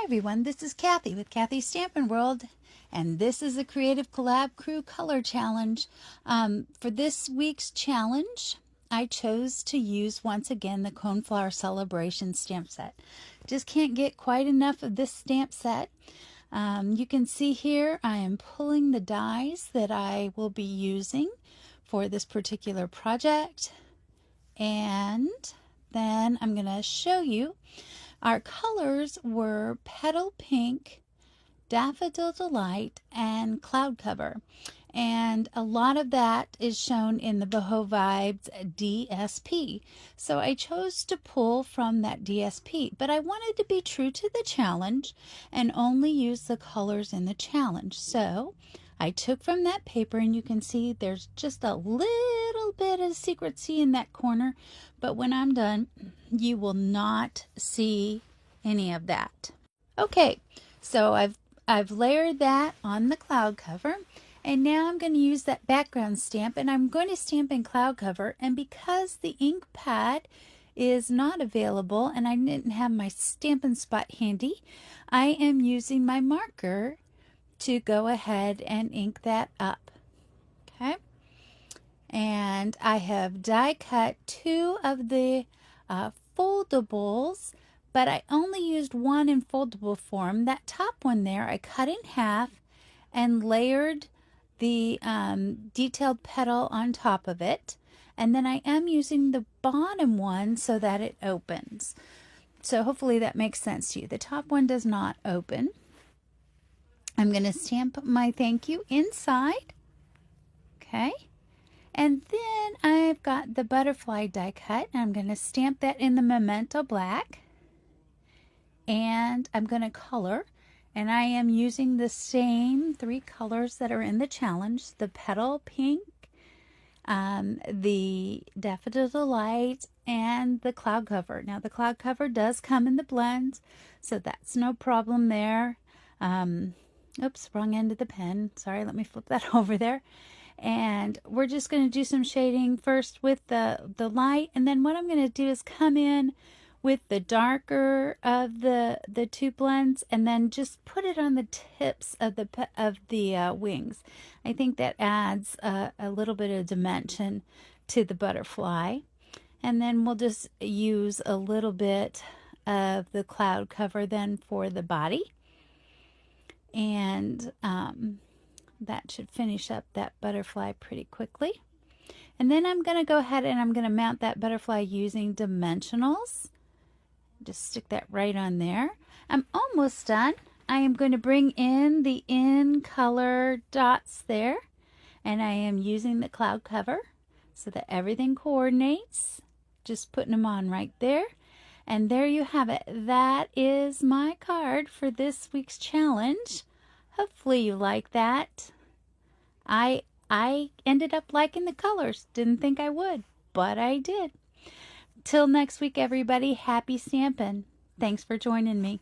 everyone, this is Kathy with Kathy's Stampin' World, and this is a Creative Collab Crew Color Challenge. For this week's challenge, I chose to use once again the Coneflower Celebration stamp set. Just can't get quite enough of this stamp set. You can see here I am pulling the dies that I will be using for this particular project, and then I'm going to show you. Our colors were Petal Pink, Daffodil Delight, and Cloud Cover. And a lot of that is shown in the Boho Vibes DSP. So I chose to pull from that DSP, but I wanted to be true to the challenge and only use the colors in the challenge. So I took from that paper, and you can see there's just a little bit of secrecy in that corner, but when I'm done, you will not see any of that. Okay, so I've layered that on the cloud cover, and now I'm going to use that background stamp, and I'm going to stamp in cloud cover. And because the ink pad is not available and I didn't have my Stampin' Spot handy, I am using my marker to go ahead and ink that up. Okay, and I have die cut two of the foldables, but I only used one in foldable form. That top one there I cut in half and layered the detailed petal on top of it, and then I am using the bottom one so that it opens. So hopefully that makes sense to you. The top one does not open. I'm going to stamp my thank you inside. Okay, and then I've got the butterfly die cut, and I'm going to stamp that in the Memento Black, and I'm going to color, and I am using the same three colors that are in the challenge: the Petal Pink, the Daffodil Delight, and the Cloud Cover. Now the Cloud Cover does come in the blend, so that's no problem there. Oops, wrong end of the pen. Sorry, let me flip that over there. And we're just going to do some shading first with the light, and then what I'm going to do is come in with the darker of the two blends, and then just put it on the tips of the wings. I think that adds a little bit of dimension to the butterfly. And then we'll just use a little bit of the cloud cover then for the body. And that should finish up that butterfly pretty quickly. And then I'm going to go ahead and I'm going to mount that butterfly using dimensionals. Just stick that right on there. I'm almost done. I am going to bring in the in color dots there, and I am using the cloud cover so that everything coordinates. Just putting them on right there. And there you have it. That is my card for this week's challenge. Hopefully you like that. I ended up liking the colors. Didn't think I would, but I did. Till next week, everybody, happy stamping. Thanks for joining me.